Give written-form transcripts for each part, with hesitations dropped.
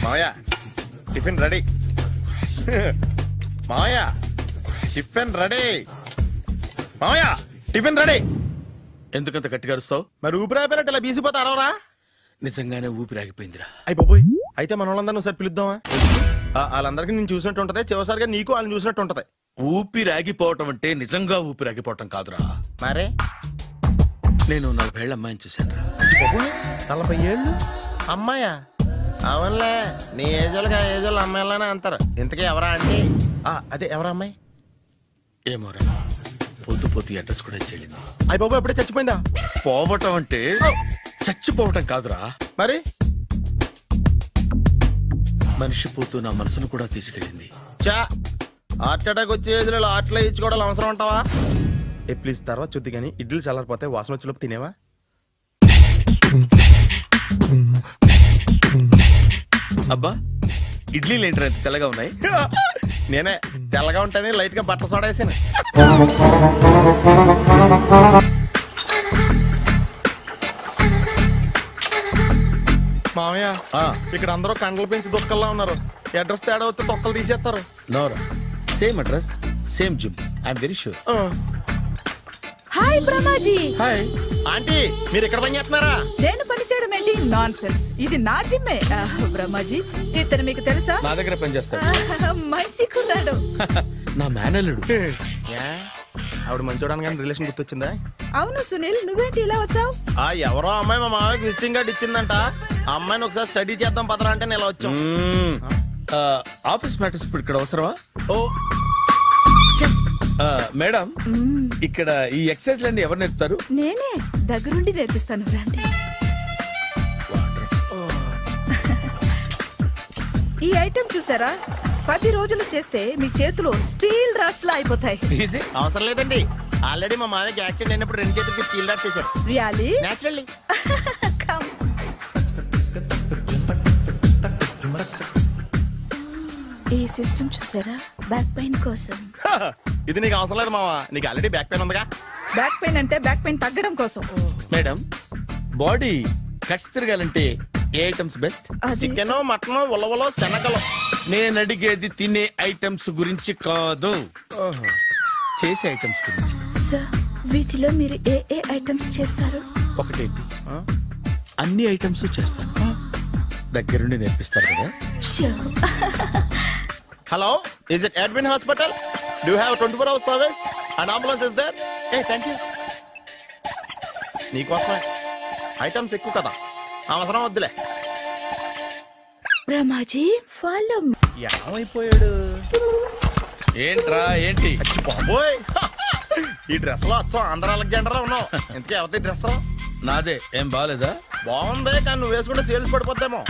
మావయ్య tiffin ready. మావయ్య tiffin ready. మావయ్య టిఫిన్ రెడీ. ఎందుకంత గట్టిగా అరుస్తావు? మరి ఊపిరి అయిపోయినట్టు ఇలా బీసిపోతే అరవరా? నిజంగానే ఊపిరాగిపోయిందిరా. అయ్యి బాబోయ్, అయితే మన వాళ్ళందరినీ ఒకసారి పిలుద్దామా? వాళ్ళందరికీ నేను చూసినట్టు ఉంటది, చివరిసారిగా నీకు వాళ్ళని చూసినట్టు ఉంటది. ఊపిరాగిపోవటం అంటే నిజంగా ఊపిరాగిపోవటం కాదురా. మరే నేను 40 ఏళ్ల అమ్మాయిని చూశాను రా. 40 ఏళ్ళు అమ్మాయా? అవునులే, నీ ఏజోళ్ళకి ఆ ఏజోళ్ళు అమ్మాయిలానే అంటారు. ఇంతకీ ఎవరా అంటే? అదే ఎవరా అమ్మాయి? ఏమోరా, పొద్దు పొద్దు అడ్రస్ కూడా చెల్లింది. అయ్యి బాబు ఎప్పుడే చచ్చిపోయిందా? పోవటం అంటే చచ్చిపోవటం కాదురా, మరి మనిషి పోతూ నా మనసును కూడా తీసుకెళ్ళింది. చా, హార్ట్ అటాక్ వచ్చే ఏజ్లో హార్ట్లో ఇచ్చుకోవడం అవసరం ఉంటావా? ప్లీజ్ తర్వాత చూద్ది కానీ ఇడ్లీలు చల్లారిపోతే వాసన వచ్చేలోపు తినేవా? అబ్బా, ఇడ్లీలు ఏంటి అంత తెల్లగా ఉన్నాయి? నేనే తెల్లగా ఉంటానే లైట్ గా బట్టలు సోడా వేసాను. మామయ్య, ఇక్కడ అందరూ కండలు పెంచి దుక్కల్లా ఉన్నారు. అడ్రస్ తేడా వస్తే తొక్కలు తీసేస్తారు. నోరా, same address same gym, I'm very sure. Hi Brahmaji. Hi aunty, మీరు ఇక్కడ పని చేస్తున్నారా? నేను పని చేయడం ఏంటి? నాన్ సెన్స్, ఇది నా జిమ్మే. బ్రహ్మాజీ, ఇతను మీకు తెలుసా? నా దగ్గర పని చేస్తాడు. మంచి కుర్రాడు. నా మేనల్లుడు. ఆవిడ మంచి చూడడానికి రిలేషన్ గుర్తొచ్చిందా? అవును సునీల్, నువ్వేంటి ఇలా వచ్చావు? ఎవరో అమ్మాయి మా మామయ్యకి విజిటింగ్ కార్డు ఇచ్చిందంట. ఆ అమ్మాయిని ఒకసారి స్టడీ చేద్దాం పదరా అంటే నేను ఇలా వచ్చాం. ఆఫీస్ మ్యాటర్స్ ఇప్పుడు ఇక్కడ అవసరమా? ఓ మేడం, ఇక్కడ ఈ ఎక్సర్సైజ్ లన్నీ ఎవరు నేర్పుతారు? నేనే దగ్గరుండి నేర్పిస్తాను, రండి. ఈ ఐటెం చూసారా? 10 రోజులు చేస్తే మీ చేతులు స్టీల్ రాట్స్ లా అయిపోతాయి. అవసరం లేదండి, ఆల్రెడీ మా మామయ్యకి యాక్సిడెంట్ అయినప్పుడు 2 చేతులకి స్టీల్ రాట్ చేశారు. రియల్లీ? నేచురల్లీ. ఈ సిస్టమ్ చూసారా? బ్యాక్ పెయిన్ కోసం. ఇది నీకు అవసరం లేదు మావా, నీకు ఆల్రెడీ బ్యాక్ పెయిన్ ఉందిగా. బ్యాక్ పెయిన్ అంటే బ్యాక్ పెయిన్ తగ్గడం కోసం. మేడం, బాడీ కట్స్ తిరగాలంటే ఏ ఐటమ్స్ బెస్ట్? చికెన్, మటన్, ఉలవలో, శనగలు. నేను అడిగేది తినే ఐటమ్స్ గురించి కాదు, చేసే ఐటమ్స్ గురించి. సార్, వీటిలో మీరు ఏ ఐటమ్స్ చేస్తారు? ఒకటేంటి, అన్ని ఐటమ్స్ చేస్తాను. దగ్గరుండి నేర్పిస్తారు కదా. Hello, is it admin hospital? Do have 24 hours service and ambulance is there? Thank you. నీకోసమే ఐటమ్స్ ఎక్కువ కదా, అవసరం వద్దులే. బ్రహ్మాజీ, ఫాలో. ఏమైపోయాడు? ఏంట్రా ఏంటి? బాబోయ్, ఈ డ్రెస్ లో వచ్చాం ఆంధ్ర అలెగ్జాండర్ లో ఉన్నావు. ఇంతకీ ఎవరి డ్రెస్? నాదే. ఏం బాగాలేదా? బాగుంది, కానీ నువ్వు వేసుకుంటే సేల్స్ పడిపోద్దేమో.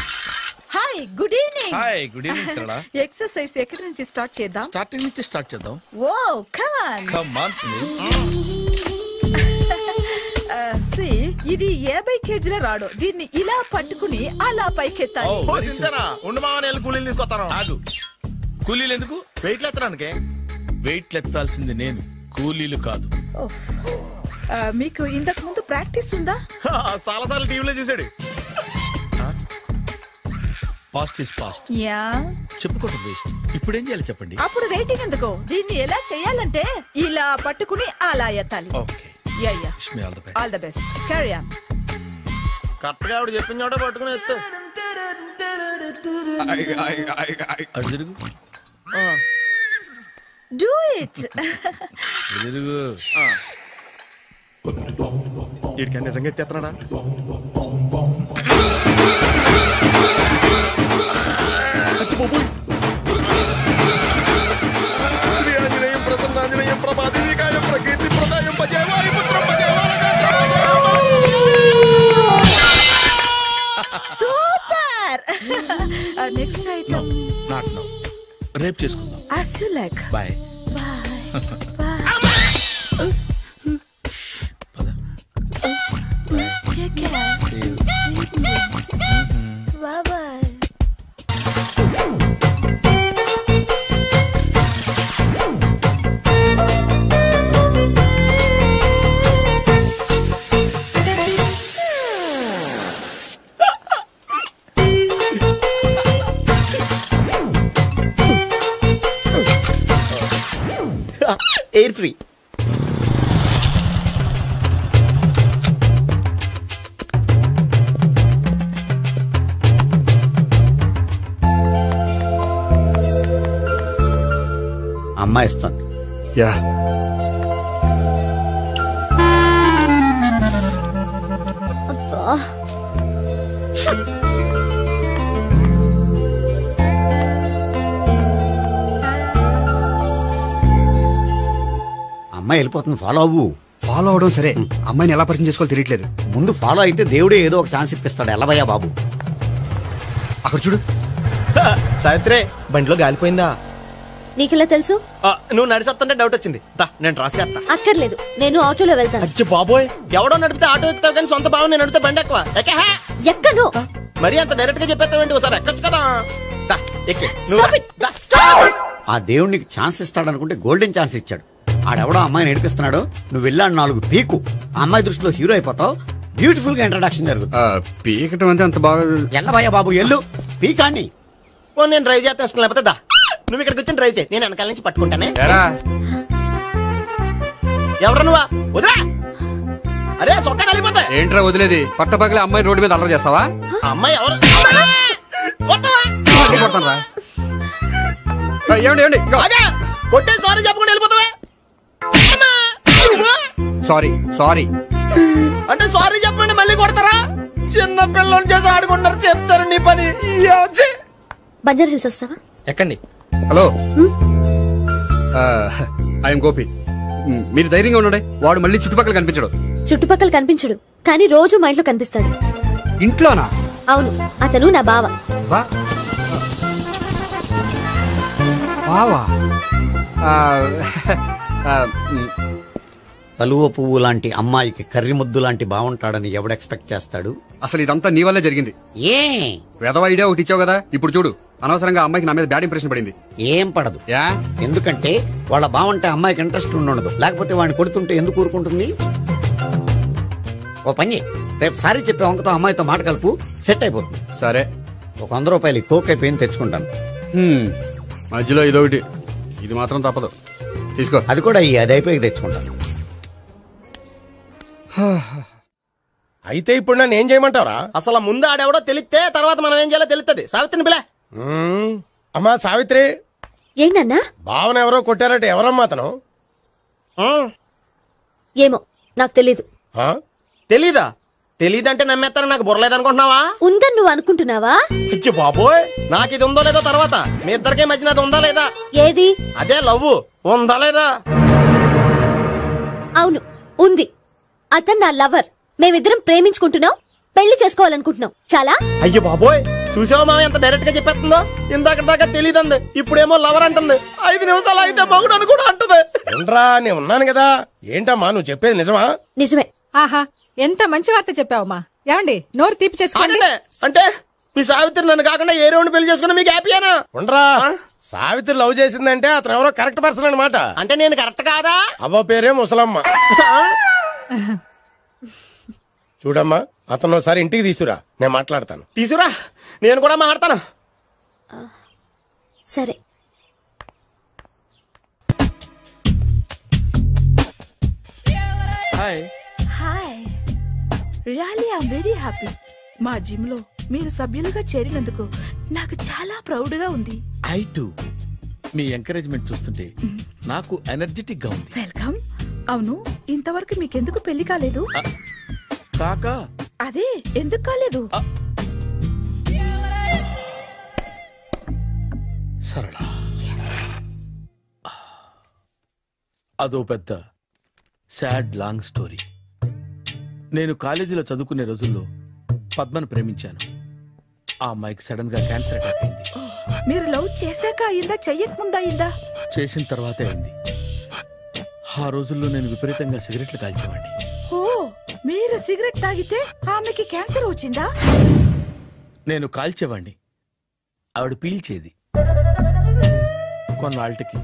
Hi, good evening. Hi, good evening Sarala. Exercise ఎక్కడి నుంచి స్టార్ట్ చేద్దాం? స్టార్టింగ్ నుంచి స్టార్ట్ చేద్దాం. Oh, come on. Come on Sunil. ఇది 50 kg రాడు. దీన్ని ఇలా పట్టుకుని అలా పైకెత్తాలి. ఉండు మామ, నేను కూలీలు తీసుకొస్తాను. ఆగు, కూలీలు ఎందుకు? వెయిట్ ఎత్తడానికి. వెయిట్ ఎత్తాల్సింది నేను, కూలీలు కాదు. మీకు ఇంతకు ముందు ప్రాక్టీస్ ఉందా? చాలా సార్లు టీవీలో చూసాడు. Past is past. యా, చెప్పుకోవడం వేస్ట్. ఇప్పుడు ఏం చేయాలి చెప్పండి. అప్పుడు వెయిటింగ్ ఎందుకు? దీన్ని ఎలా చేయాలంటే ఇలా పట్టుకుని అలా ఎత్తాలి. Okay, ya ya, wish me all the best. All the best. Carry on. Correct గా ఆవిడ చెప్పిన చోట పట్టుకుని ఎత్తు. అటు తిరుగు. Do it. తిరుగు. వీడికి నిజంగా ఎత్తేస్తున్నాడా? శ్రీ ఆంజనేయం ప్రసన్నాంజనేయం ప్రభాదివికాయం ప్రకీర్తి ప్రదాయం భజేవాయు పుత్రం super. Next item not now, రేపు చేసుకుందాం. as you like. Bye. Bye. Bye. Take care. Sweet dreams. Bye bye. Air free. అమ్మాయి ఇస్తుంది. యా అమ్మాయి వెళ్ళిపోతుంది, ఫాలో అవ్వు. ఫాలో అవడం సరే, అమ్మాయిని ఎలా పరిచయం చేసుకోవాలో తెలియట్లేదు. ముందు ఫాలో అయితే దేవుడే ఏదో ఒక ఛాన్స్ ఇప్పిస్తాడు. ఎలవయ్యా బాబు. అక్కడ చూడు. సావిత్రి బండిలో గాలిపోయిందా? నీకెలా తెలుసు? నువ్వు నడిచేస్తుంటే డౌట్ వచ్చింది. నేను రాసేస్తా. అక్కర్లేదు, నేను ఆటోలో వెళ్తాను. అచ్చి బాబోయ్, ఎవడో నడిపితే ఆటో ఎక్కుతావు కానీ సొంత భావం నేను నడిపితే బండి ఎక్కువ. ఎక్కను. మరి అంత డైరెక్ట్ గా చెప్పేస్తావేంటి? ఒకసారి ఎక్కొచ్చు కదా. ఆ దేవుడికి ఛాన్స్ ఇస్తాడు అనుకుంటే గోల్డెన్ ఛాన్స్ ఇచ్చాడు. ఆడెవడో అమ్మాయిని నడిపిస్తున్నాడు, నువ్వు వెళ్ళాడు 4 పీకు. ఆ అమ్మాయి దృష్టిలో హీరో అయిపోతావు. బ్యూటిఫుల్ గా ఇంట్రడక్షన్ జరుగుతుంది. పీకటం అంటే అంత బాగా. ఎల్లవయ్యా బాబు ఎల్లు, పీకాన్ని. నేను డ్రైవ్ చేస్తాను, లేకపోతే దా నువ్వు ఇక్కడికి వచ్చి డ్రైవ్ చేయి, నేను వెనకాల నుంచి పట్టుకుంటానే. ఎవరు నువ్వా? వదిలా. అరే చొక్కా కలిపోతా. ఏంట్రా వదిలేది? పట్టపగలే అమ్మాయి రోడ్డు మీద అల్లరి చేస్తావా? అమ్మాయి ఎవరు? ఏమండి కొట్టే సారీ చెప్పకుండా వెళ్ళిపోతావా? సారీ సారీ అంటే సారీ చెప్పండి మళ్ళీ కొడతారా? చిన్న పిల్లలు చేసి ఆడుకుంటారు, చెప్తారు నీ పని. బంజారా హిల్స్ వస్తావా? ఎక్కండి. Hello, I'm Gopi. మీరు ధైర్యంగా ఉండండి. వాడు మళ్ళీ చుట్టుపక్కల కనిపించడు. చుట్టుపక్కల కనిపించడు, కానీ రోజు మా ఇంట్లో కనిపిస్తాడు. ఇంట్లోనా? అవును, అతను నా బావ. బావా? కలువ పువ్వు లాంటి అమ్మాయికి కర్రి ముద్దు లాంటి బాగుంటాడని ఎవడు ఎక్స్పెక్ట్ చేస్తాడు? అసలు ఇదంతా నీ వల్లే జరిగింది. ఏ వెధవ ఐడియా ఒకటి ఇచ్చావు కదా, ఇప్పుడు చూడు. అనవసరంగా అమ్మాయికి నా మీద బ్యాడ్ ఇంప్రెషన్ పడింది. ఏం పడదు. ఎందుకంటే వాళ్ళ బాగుంటే అమ్మాయికి ఇంట్రెస్ట్ ఉండదు. లేకపోతే వాడిని కొడుతుంటే ఎందుకు ఊరుకుంటుంది? ఓ పని, రేపు సారీ చెప్పే వంకతో అమ్మాయితో మాట కలుపు, సెట్ అయిపోతుంది. సరే, ఒక 100 రూపాయలు కోక్ అయిపోయింది, తెచ్చుకుంటాను. మధ్యలో ఇదొకటి, ఇది మాత్రం తప్పదు. తీసుకో. అది కూడా అది అయిపోయి తెచ్చుకుంటాను. అయితే ఇప్పుడు నన్ను ఏం చేయమంటారా? అసలు ముందు ఆడెవడో తెలిస్తే తర్వాత మనం ఏం చేయాలో తెలుస్తుంది. సావిత్రిని పిల్ల. అమ్మా సావిత్రి. ఏంటన్నా? భావన ఎవరో కొట్టారట, ఎవరమ్మా అతను? ఏమో నాకు తెలీదు. తెలీదా? తెలీదంటే నమ్మేస్తారని నాకు బుర్రలేదనుకుంటున్నావా? ఉందని నువ్వు అనుకుంటున్నావా? అయ్యో బాబోయ్, నాకు ఇది ఉందో లేదో తర్వాత. మీ ఇద్దరికే మధ్యన అది ఉందా లేదా? ఏది? అదే లవ్ ఉందా లేదా? అవును, ఉంది. అతను నా లవర్. మేమిద్దరం ప్రేమించుకుంటున్నాం, పెళ్లి చేసుకోవాలనుకుంటున్నాం. చాలా. అయ్యో బాబోయ్, చూసావా మామ ఎంత డైరెక్ట్ గా చెప్పేస్తుందో? ఇందాక దాకా తెలియదండి, ఇప్పుడేమో లవర్ అంటుంది. 5 నిమిషాలు అయితే మగుడు అని కూడా అంటుంది. నేను ఉన్నాను కదా. ఏంటమ్మా నువ్వు చెప్పేది నిజమా? నిజమే. ఆహా, ఎంత మంచి వార్త చెప్పావమ్మా. ఏమండి నోరు తీపి చేసుకోండి. అంటే మీ సావిత్రి నన్ను కాకుండా ఏ రౌండ్ పెళ్లి చేసుకున్నా మీకు హ్యాపీయేనా? ఉండరా, సావిత్రి లవ్ చేసిందంటే అతను ఎవరో కరెక్ట్ పర్సన్ అనమాట. అంటే నేను కరెక్ట్ కాదా? అవ్వ పేరే ముసలమ్మ. చూడమ్మా, అతను ఒకసారి ఇంటికి తీసుకురా, నేను మాట్లాడతాను. తీసుకురా, నేను కూడా మాట్లాడతాను. సరే. Hi. Hi, really I'm very happy. మా జిమ్ లో మీరు సభ్యులుగా చేరినందుకు నాకు చాలా ప్రౌడ్ గా ఉంది. I to. మీ ఎంకరేజ్మెంట్ చూస్తుంటే నాకు ఎనర్జెటిక్ గా ఉంది. వెల్కమ్. అవును, ఇంతవరకు మీకెందుకు పెళ్లి కాలేదు? కాకా అదే ఎందుకు కాలేదు? సరళ, అదో పెద్ద సాడ్ లాంగ్ స్టోరీ. నేను కాలేజీలో చదువుకునే రోజుల్లో పద్మను ప్రేమించాను. ఆ అమ్మాయికి సడన్ గా క్యాన్సర్ అటాక్ అయింది. మీరు లవ్ చేశాక అయిందా, చెయ్యక ముందా అయిందా? చేసిన తర్వాతే అయింది. ఆ రోజుల్లో నేను విపరీతంగా సిగరెట్లు కాల్చేవాడిని. ఓ, మీరు సిగరెట్ తాగితే ఆమెకి క్యాన్సర్ వచ్చిందా? నేను కాల్చేవాడిని, ఆవిడ పీల్చేది. కొన్నాళ్ళకి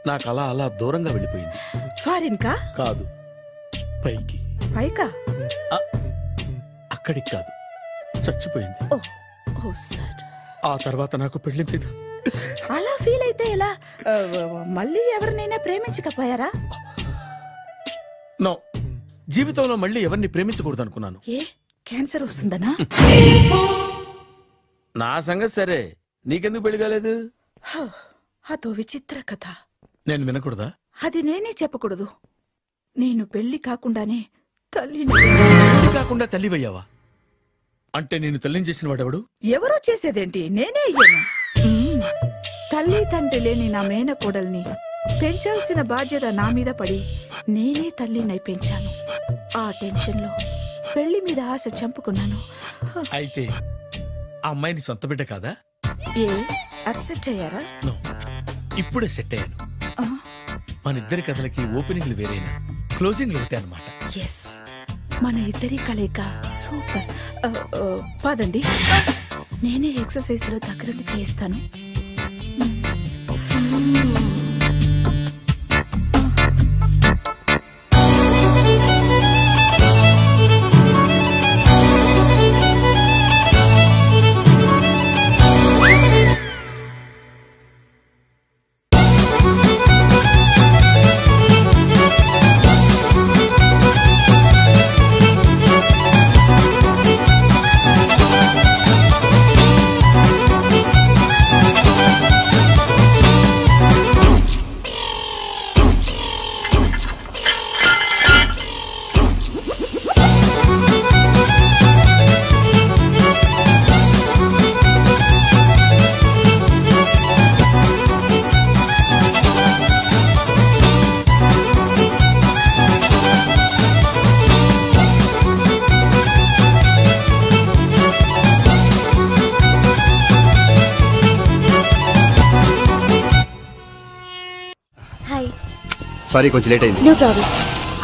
నాకు అలా అలా దూరంగా వెళ్ళిపోయింది. ఫారిన్ కా? కాదు, పైకి. పైకా? అక్కడికి కాదు, చచ్చిపోయింది. ఓ సార్. ఆ తర్వాత నాకు పెళ్లి మీద అలా ఫీల్ అయితే ఎలా? మళ్ళీ ఎవరినైనా ప్రేమించకపోయారా? నో, జీవితంలో మళ్ళీ ఎవరిని ప్రేమించకూడదు అనుకున్నాను. ఏ క్యాన్సర్ వస్తుందనా? నా సంగతి సరే, నీకెందుకు పెళ్లి కాలేదు? అదో విచిత్ర కథ. నేను వినకూడదా? అది నేనే చెప్పకూడదు. నేను పెళ్లి కాకుండానే తల్లిని. పెళ్లి కాకుండా తల్లివయ్యావా? అంటే నేను తల్లిని చేసిన వాడెవడు? ఎవరో చేసేదేంటి, నేనే అయ్యాను. తల్లి తండ్రి లేని నా మేనకోడల్ని పెంచాల్సిన బాధ్యత నా మీద పడి నేనే తల్లినై పెంచాను. ఆ టెన్షన్ లో పెళ్లి మీద ఆశ చంపుకున్నాను. అయితే ఆ అమ్మాయిని సొంత బిడ్డ కాదా? ఏ అప్సెట్ అయ్యారా? నో, ఇప్పుడే సెట్ అయ్యాను. మన ఇద్దరి కథలకి ఓపెనింగ్లు వేరైనా క్లోజింగ్లు ఒకటే అన్నమాట. ఎస్, మన ఇద్దరి కలయిక సూపర్. పదండి, నేనే ఎక్సర్సైజ్ లో దగ్గరుండి చేయిస్తాను. సారీ, కొంచెం లేట్ అయింది. No problem.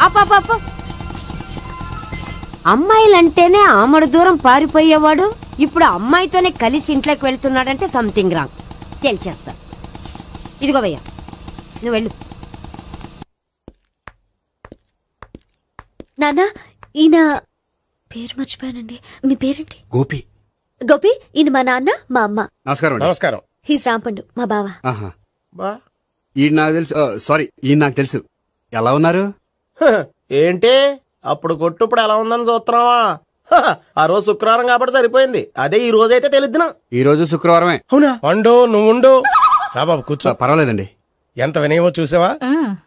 అప్ప అమ్మాయిలంటేనే ఆమడు దూరం పారిపోయేవాడు ఇప్పుడు అమ్మాయితోనే కలిసి ఇంట్లోకి వెళ్తున్నాడంటే సంథింగ్ రాంగ్. తేల్చేస్తా. ఇదిగో భయ్యా, నువ్వు వెళ్ళు. నాన్న, ఈయన పేరు మర్చిపోయానండి. మీ పేరేంటి? గోపి. గోపి, ఈయన మా నాన్న, మా అమ్మ. నమస్కారం. నమస్కారం. హీస్ రాంపండు, మా బావ. ఈయన నాకు తెలుసు. సారీ, ఈయన నాకు తెలుసు. ఎలా ఉన్నారు? ఏంటి అప్పుడు కొట్టు ఇప్పుడు ఎలా ఉందని చూస్తున్నావా? ఆ రోజు శుక్రవారం కాబట్టి సరిపోయింది. అదే ఈ రోజు అయితే తెలిద్దునా. ఈ రోజు శుక్రవారమే. అవునా? వండు, నువ్వు ఉండు. రా బాబు కూర్చో. పర్వాలేదండి. ఎంత వినయమో చూసావా?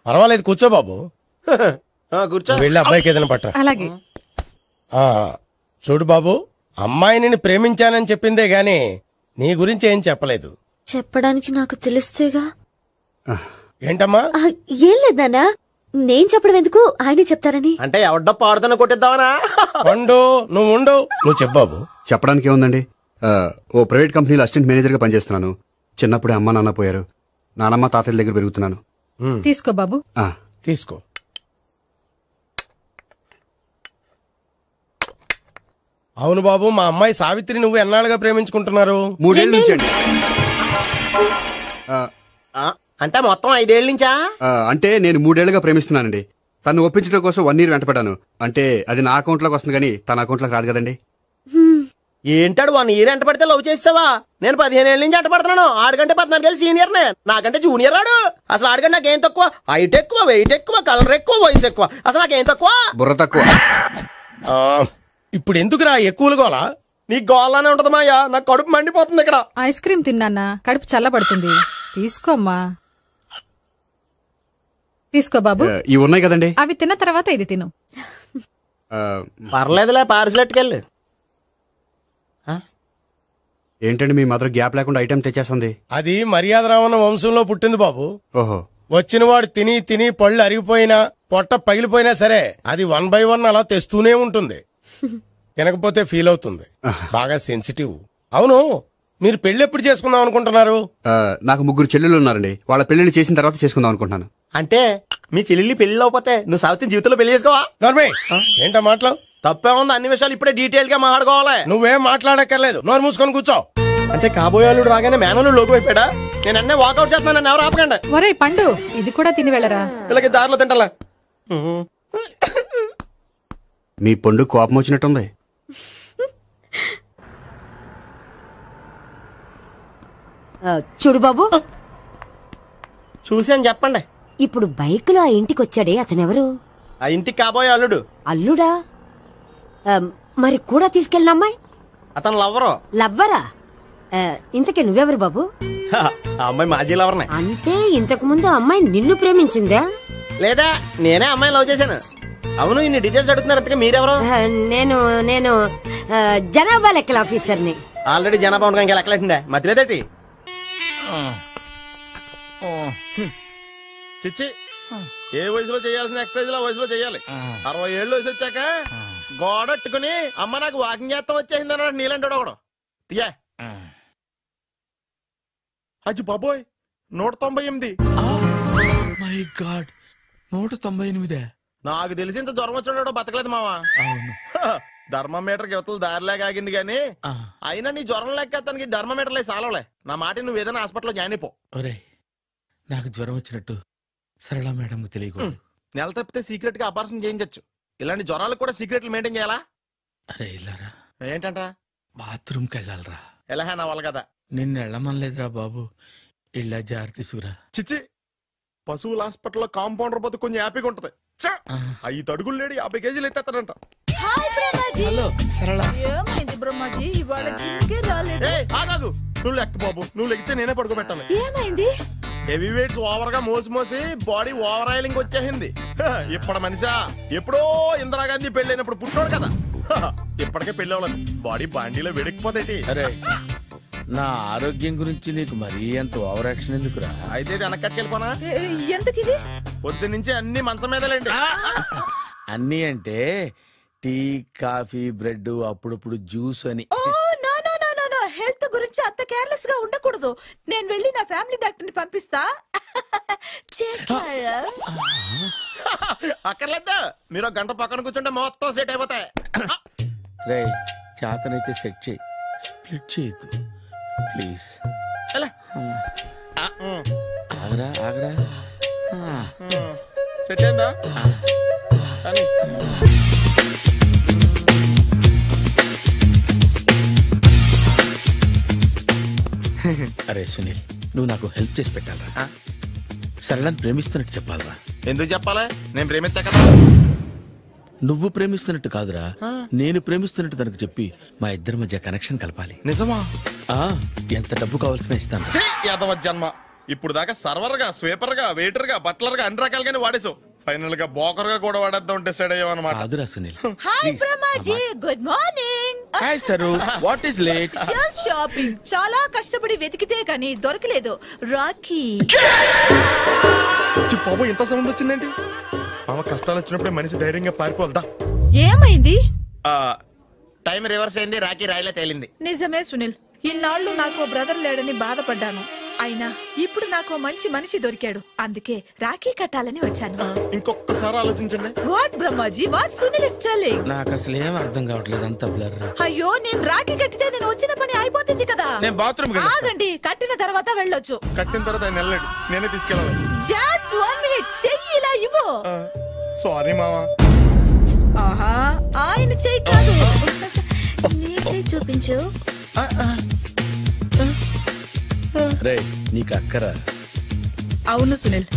పర్వాలేదు, కూర్చో బాబు. కూర్చో. వెళ్ళి అబ్బాయికి ఏదైనా పట్టరా. అలాగే. చూడు బాబు, అమ్మాయిని ప్రేమించానని చెప్పిందే గాని నీ గురించి ఏం చెప్పలేదు. చెప్పడానికి నాకు తెలిస్తేగా. ఏంటమ్మా? ఏం లేదన్నా, నేను చెప్పడం ఎందుకు, ఆయనే చెప్తారని. అంటే ఎవడ్డో పాడుతున్న కొట్టిద్దామనా? వండు, నువ్వు ఉండు. నువ్వు చెప్పు బాబు. చెప్పడానికి ఏముందండి, ఓ ప్రైవేట్ కంపెనీలో అసిస్టెంట్ మేనేజర్ గా పనిచేస్తున్నాను. చిన్నప్పుడే అమ్మ నాన్న పోయారు. నానమ్మ తాతయ్య దగ్గర పెరుగుతున్నాను. తీసుకో బాబు. తీసుకో. అవును బాబు, మా అమ్మాయి సావిత్రి నువ్వు ఎన్నాళ్ళుగా ప్రేమించుకుంటున్నారు? 3 ఏళ్ళ నుంచి అండి. అంటే మొత్తం 5 ఏళ్ళ నుంచా? అంటే నేను 3 ఏళ్లుగా ప్రేమిస్తున్నానండి. తను ఒప్పించడం కోసం 1 year వెంటపడ్డాను. అంటే అది నా అకౌంట్ లోకి వస్తుంది కానీ తన అకౌంట్ లోకి రాదు కదండి. ఏంటాడు 1 year ఎంట పడితే లవ్ చేసావా? నేను 15 ఏళ్ళ నుంచి ఎంట పడుతున్నాను. ఆడికంటే 14 ఏళ్ళు సీనియర్ నే, నాకంటే జూనియర్ రాడు. అసలు ఆడికంటే నాకేం తక్కువ? హైట్ ఎక్కువ, వెయిట్ ఎక్కువ, కలర్ ఎక్కువ, వయసు ఎక్కువ. అసలు నాకేం తక్కువ? బుర్ర తక్కువ. ఇప్పుడు ఎందుకురా ఎక్కువలు గోలా? నీకు గోలానే ఉంటది మాయా. నాకు కడుపు మండిపోతుంది ఇక్కడ. ఐస్ క్రీమ్ తిన్నానా, కడుపు చల్లబడుతుంది. తీసుకోమ్మా. తీసుకో బాబు. ఇవి ఉన్నాయి కదండి, అవి తిన్న తర్వాత ఇది తిను. పర్లేదులే, పార్సిలెట్కెళ్ళి. ఏంటండి మీ మదర్ గ్యాప్ లేకుండా ఐటెం తెచ్చేస్తుంది? అది మర్యాద రావణ వంశంలో పుట్టింది బాబు. ఓహో. వచ్చిన వాడు తిని తిని పళ్ళు అరిగిపోయినా పొట్ట పగిలిపోయినా సరే అది 1 by 1 అలా తెస్తూనే ఉంటుంది. తినకపోతే ఫీల్ అవుతుంది. బాగా సెన్సిటివ్. అవును, మీరు పెళ్లి ఎప్పుడు చేసుకుందాం అనుకుంటున్నారు? నాకు 3 చెల్లెళ్ళు ఉన్నారండి. వాళ్ళ పెళ్లిని చేసిన తర్వాత చేసుకుందాం అనుకుంటున్నాను. అంటే మీ చెల్లెల్ని పెళ్లి లేకపోతే నువ్వు సావిత్రి జీవితంలో పెళ్లి చేసుకోవా? ఏంటో మాటలు తప్పే ఉంది. అన్ని విషయాలు ఇప్పుడే డీటెయిల్ గా మాట్లాడుకోవాలి. నువ్వేం మాట్లాడక్కర్లేదు, నోరు మూసుకొని కూర్చో. అంటే కాబోయేవాళ్ళు రాగానే మేనలు లోకి అయిపోయాడా? నేను అన్నీ వాకౌట్ చేస్తున్నాను, నన్ను ఎవరు ఆపకండి. ఒరేయ్ పండు, ఇది కూడా తిని వెళ్ళరా. ఇలాగే దారిలో తింటలా. మీ పండు కోపం వచ్చినట్టుంది. చూడు బాబు, చూసాను చెప్పండి. ఇప్పుడు బైక్ లో ఆ ఇంటికి వచ్చాడే అతనెవరు? ఆ ఇంటికి కాబోయే అల్లుడు. అల్లుడా? మరి కూడా తీసుకెళ్ళిన అమ్మాయి? అతను లవ్వరు. లవ్వరా? ఇంతకీ నువ్వెవరు బాబు? ఆ అమ్మాయి మాజీ లవర్నే. అంటే ఇంతకు ముందు అమ్మాయి నిన్ను ప్రేమించిందా? లేదా నేనే అమ్మాయి లవ్ చేశాను. అవును, ఇన్ని డీటెయిల్స్ అడుగుతున్నారు. అంతగా మీరెవరు? నేను నేను జనాభా లెక్కల ఆఫీసర్ని. ఆల్రెడీ జనాభా ఉండగా ఇంకా లెక్కలేటండే మధ్యలేదేటి? చిచ్చి, ఏ వయసులో చేయాల్సిన ఎక్సర్సైజ్ ఆ వయసులో చేయాలి. 60 ఏళ్ళు వయసు వచ్చాక గోడట్టుకుని అమ్మ నాకు వాకింగ్ చేస్తాం వచ్చేసింది అన్నాడు నీలంటాడు ఒకడు. తీయా అచ్చి బాబోయ్, 198. My God, 198. నాకు తెలిసి ఇంత జ్వరం వచ్చాడో బతకలేదు మావా. అవును. ధర్మమీటర్ యువతలు దారిలాగా ఆగింది గానీ అయినా నీ జ్వరం లెక్క అతనికి ధర్మమీటర్లే సాలవలే. నా మాట నువ్వు ఏదైనా హాస్పిటల్లో జాయిన్ అయిపో. ఒరే, నాకు జ్వరం వచ్చినట్టు సరళ మేడం తెలియకూడదు. నెల తప్పితే సీక్రెట్ గా ఆపరేషన్ చేయించచ్చు. ఇలాంటి జ్వరాలకు కూడా సీక్రెట్లు మెయింటైన్ చేయాలా? అరే ఇల్లారా, ఏంటంట? బాత్రూమ్కి వెళ్ళాలరా. ఎలాహే నా వాళ్ళ కదా. నిన్ను వెళ్ళమనలేదురా బాబు, ఇళ్ళ జారి తీసుకురా. చిచ్చి, పశువుల హాస్పిటల్లో కాంపౌండర్ బతు కొంచెం హ్యాపీగా ఉంటది. 5 అడుగులు లేడి 50 కేజీలు ఎత్తేస్తాడంట. హలో సరళ. ఏమైంది బ్రహ్మాజీ, ఇవాళ జిమ్కే రాలేదు? ఆగాదు, నువ్వు లెక్క బాబు. నువ్వు లెక్కితే నేనే పడుకోబెట్టాలి. ఏమైంది? హెవీ వెయిట్స్ ఓవర్ గా మోసి బాడీ ఓవర్ ఆయిలింగ్ వచ్చేసింది. ఇప్పుడు మనిషా ఎప్పుడో ఇందిరాగాంధీ పెళ్ళైనప్పుడు పుట్టినోడు కదా. ఇప్పటికే పెళ్లి అవ్వలేదు, బాడీ బాండీలో వెడికిపోతేటి. అరే, నా ఆరోగ్యం గురించి నీకు మరీ అంత ఓవర్ యాక్షన్ ఎందుకురా? అయితే వెనకట్టుకెళ్ళిపోనా? ఎందుకిది? పొద్దు నుంచి అన్ని మంచం మీదలేండి. అన్నీ అంటే టీ, కాఫీ, బ్రెడ్, అప్పుడప్పుడు జ్యూస్ అని. హెల్త్ గురించి అంత కేర్లెస్ గా ఉండకూడదు. నేను వెళ్ళి నా ఫ్యామిలీ డాక్టర్ ని పంపిస్తా. అక్కర్లేదు, మీరు 1 గంట పక్కన కూర్చుంటే మొత్తం సెట్ అయిపోతాయి. రే, చేతనైతే సెట్ చేయి, స్ప్లిట్ చేయొద్దు ప్లీజ్. ఆగరా ఆగరా. సెట్ అయిందా? అరే సునీల్, నువ్వు నాకు హెల్ప్ చేసి పెట్టాలరా. సరళని ప్రేమిస్తున్నట్టు చెప్పాలరా. ఎందుకు చెప్పాలి? నేను ప్రేమిస్తా కదా. నువ్వు ప్రేమిస్తున్నట్టు కాదురా, నేను ప్రేమిస్తున్నట్టు తనకు చెప్పి మా ఇద్దరి మధ్య కనెక్షన్ కలపాలి. నిజమా? ఎంత డబ్బు కావాల్సిన ఇస్తాను. యాదవ జన్మ, ఇప్పుడు దాకా సర్వర్ గా, స్వీపర్ గా, వెయిటర్ గా, బట్లర్ గా అన్ని రకాలుగానే వాడేసావు. ఫైనల్ గా బోకర్ గా కూడా వాడేద్దాం డిసైడ్ అయ్యామన్నమాట. కాదురా Sunil. Hi Brahmaji, good morning. Hi sir, what is late? Just shopping. చాలా కష్టపడి వెతికితే కానీ దొరకలేదు. రాఖీ. బాబు, ఇంత సౌండ్ వచ్చిందేంటి? మామ కష్టాలు వచ్చినప్పుడే మనిషి ధైర్యంగా పారిపోదా. ఏమైంది? టైం రివర్స్ అయింది, రాఖీ రాయిలా తేలింది. నిజమే సునీల్, ఇన్నాళ్ళు నాకు బ్రదర్ లేడని బాధపడ్డాను. అయినా ఇప్పుడు నాకు మంచి మనిషి దొరికాడు. అందుకే రాఖీ కట్టాలని వచ్చాను. ఇంకొకసారి ఆలోచించండి. What Brahmaji, what Sunil is telling? నాకు అసలు ఏం అర్థం కావట్లేదు, అంత బ్లర్. అయ్యో, నేను రాఖీ కట్టితే నేను వచ్చిన పని అయిపోతుంది కదా. నేను బాత్రూమ్ ఆగండి, కట్టిన తర్వాత వెళ్ళొచ్చు. కట్టిన తర్వాత ఆయన వెళ్ళాడు, నేనే తీసుకెళ్ళాలి. జస్ట్ 1 minute, చెయ్యి ఇలా ఇవ్వు. సారీ మావా. ఆహా, ఆయన చెయ్యి కాదు, నీ చెయ్యి చూపించు. రే, నీకు అక్కరా? అవును సునీల్,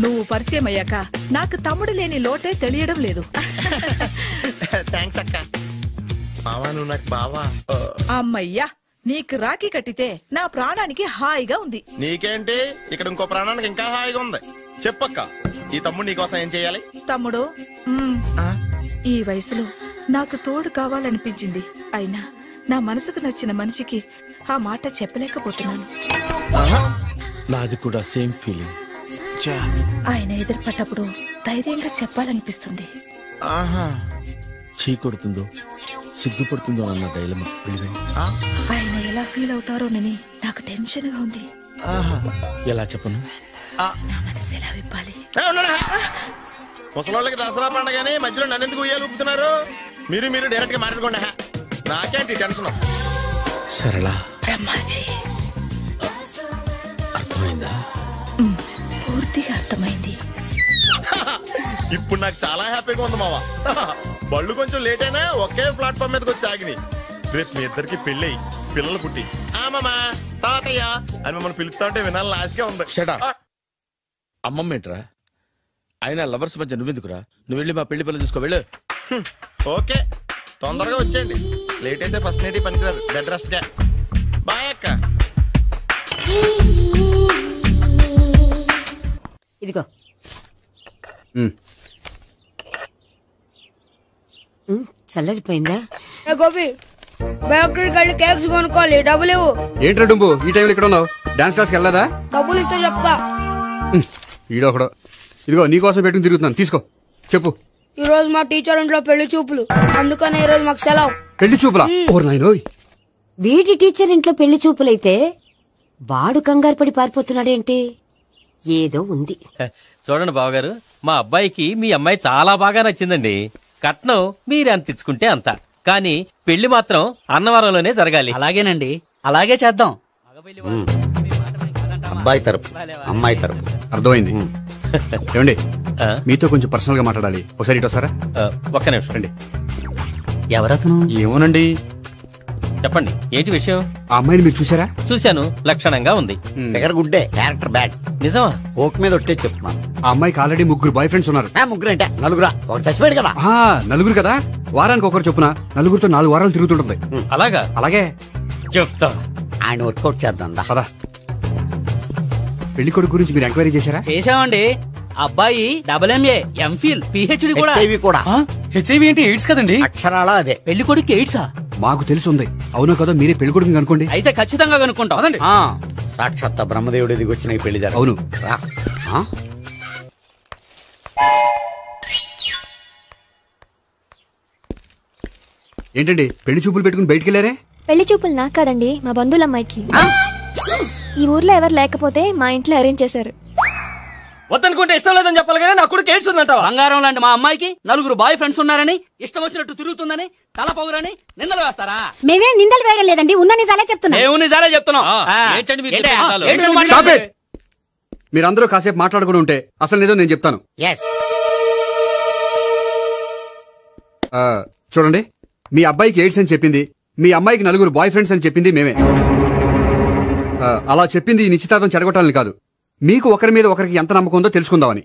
నువ్వు పరిచయం అయ్యాక నాకు తమ్ముడు లేని లోటే తెలియడం లేదు. థ్యాంక్స్ అక్క. మావా, నువ్వు నాకు బావా. అమ్మయ్యా, నీకు రాఖీ కట్టితే నా ప్రాణానికి హాయిగా ఉంది. నీకేంటి, ఇక్కడ ఇంకో ప్రాణానికి ఇంకా హాయిగా ఉంది. చెప్పక్క, ఈ తమ్ముడు నీకోసం ఏం చేయాలి? తమ్ముడు, ఈ వయసులో నాకు తోడు కావాలనిపించింది. అయినా నా మనసుకు నచ్చిన మనిషికి ఆ మాట చెప్పలేకపోతున్నాను. నాది కూడా సేమ్ ఫీలింగ్. ఆయన ఎదురుపడ్డప్పుడు ధైర్యంగా చెప్పాలనిపిస్తుంది. చీ కొడుతుందో సిగ్గుపడుతుందో అన్న డైలమా. ఆయన ఎలా ఫీల్ అవుతారోనని నాకు టెన్షన్ గా ఉంది. ఎలా చెప్పను? నా మనసు ఎలా విప్పాలి? ముసలోళ్ళకి దసరా పండగని మధ్యలో నన్ను ఎందుకు ఉయ్యాలు ఊపుతున్నారు? మీరు డైరెక్ట్ గా మాట్లాడుకోండి. నాకేంటి టెన్షన్? సరళ, బ్రహ్మాజీ, అర్థమైందా? పూర్తిగా అర్థమైంది. ఇప్పుడు నాకు చాలా హ్యాపీగా ఉంది మావా. బళ్ళు కొంచెం లేట్ అయినా ఒకే ప్లాట్ఫామ్ మీదకి వచ్చి ఆగినాయి. రేపు మీ ఇద్దరికి పెళ్ళి పిల్లలు పుట్టి మామా తాతయ్య అని మమ్మల్ని పిలుస్తా ఉంటే వినాలని ఆశగా ఉంది. అమ్మమ్మ ఏంట్రా? అయినా లవర్స్ మధ్య నువ్వెందుకురా? నువ్వు వెళ్ళి మా పెళ్లి పిల్లలు తీసుకో వెళ్ళు. ఓకే, తొందరగా వచ్చేయండి. లేట్ అయితే ఫస్ట్ నైట్ పనికిరారు. బెడ్ రెస్ట్ గా. బాయ్ అక్క. ఇదిగో చల్లరిపోయిందా? గోపి బేకరీకి వెళ్ళి కేక్స్ కొనుక్కోవాలి, డబ్బులు ఇవ్వు. ఏంట్రా డుంబు ఈ టైంలో ఇక్కడ ఉన్నావు? డాన్స్ క్లాస్కి వెళ్ళదా? డబ్బులు ఇస్తే చెప్తా. ఈడొకడు. ఇదిగో నీకోసం పెట్టుకుని తిరుగుతున్నాను, తీసుకో. చెప్పు. ఈ రోజు మా టీచర్ ఇంట్లో పెళ్లి చూపులు, అందుకనే ఈ రోజు మాకు సెలవు. పెళ్లి చూపులా? ఓర్ నాయనోయ్. వీడి టీచర్ ఇంట్లో పెళ్లి చూపులైతే వాడు కంగారు పడి పారిపోతున్నాడేంటి? ఏదో ఉంది. చూడండి బావగారు, మా అబ్బాయికి మీ అమ్మాయి చాలా బాగా నచ్చిందండి. కట్నం మీరెంత ఇచ్చుకుంటే అంత, కానీ పెళ్లి మాత్రం అన్నవరంలోనే జరగాలి. అలాగేనండి, అలాగే చేద్దాం. అబ్బాయి తరపు అమ్మాయి తరపు. అర్థమైంది. ఏమండి మీతో కొంచెం పర్సనల్ గా మాట్లాడాలి, ఒకసారి ఇటు వస్తారా? ఒక్క నిమిషం అండి. ఎవరతను? ఏమోనండి. చెప్పండి, ఏంటి విషయం? ఆ అమ్మాయిని మీరు చూసారా? చూశాను, లక్షణంగా ఉంది. దగ్గర గుడ్డే, క్యారెక్టర్ బ్యాడ్. నిజమా? ఓక్ మీద ఒట్టే చెప్తున్నాను. ఆ అమ్మాయికి ఆల్రెడీ 3 బాయ్ ఫ్రెండ్స్ ఉన్నారు. ముగ్గురు అంటే నలుగురా? ఒకటి చచ్చిపోయాడు కదా. నలుగురు కదా, వారానికి ఒకరు చొప్పున నలుగురితో 4 వారాలు తిరుగుతుంటుంది. అలాగా? అలాగే చెప్తా. ఆయన వర్కౌట్ చేద్దాం. పదా. పెళ్లి కొడుకు గురించి మీరు ఎంక్వైరీ చేశారా? చేశామండి. అబ్బాయి MA, MPhil, PhD కూడా. హెచ్ఐవి కూడా. హెచ్ఐవి ఏంటి? ఎయిడ్స్ కదండి. అక్షరాలా అదే. పెళ్లి కొడుకు ఎయిడ్సా? మాకు తెలుసుంది. అవునా కదా, మీరే పెళ్లి కొడుకుని కనుకోండి. అయితే ఖచ్చితంగా కనుక్కుంటాం. సాక్షాత్ బ్రహ్మదేవుడి దిగి వచ్చిన ఈ పెళ్లి అవును. ఏంటండి పెళ్లి చూపులు పెట్టుకుని బయటికి వెళ్ళారే? పెళ్లి చూపులు నాకు కాదండి, మా బంధువుల అమ్మాయికి. ఈ ఊర్లో ఎవరు లేకపోతే మా ఇంట్లో అరేంజ్ చేశారు. వద్దనుకుంటే ఇష్టం లేదని చెప్పాలి కదా, నా కొడుకు ఎయిడ్స్ ఉందంటావా? బంగారం లాంటి మా అమ్మాయికి 4 బాయ్ ఫ్రెండ్స్ ఉన్నారని, ఇష్టం వచ్చినట్టు తిరుగుతుందని, తల పౌరని నిందలు వేస్తారా? మేమేం నిందలు వేయడం లేదండి, ఉన్న నిజాలే చెప్తున్నాం. మేము నిజాలే చెప్తున్నాం. మీరందరూ కాసేపు మాట్లాడుకుని ఉంటే అసలు నిజం నేను చెప్తాను. చూడండి, మీ అబ్బాయికి ఎయిడ్స్ అని చెప్పింది, మీ అమ్మాయికి 4 బాయ్ ఫ్రెండ్స్ అని చెప్పింది మేమే. అలా చెప్పింది ఈ నిశ్చితార్థం చెడగొట్టాలని కాదు, మీకు ఒకరి మీద ఒకరికి ఎంత నమ్మకం ఉందో తెలుసుకుందామని.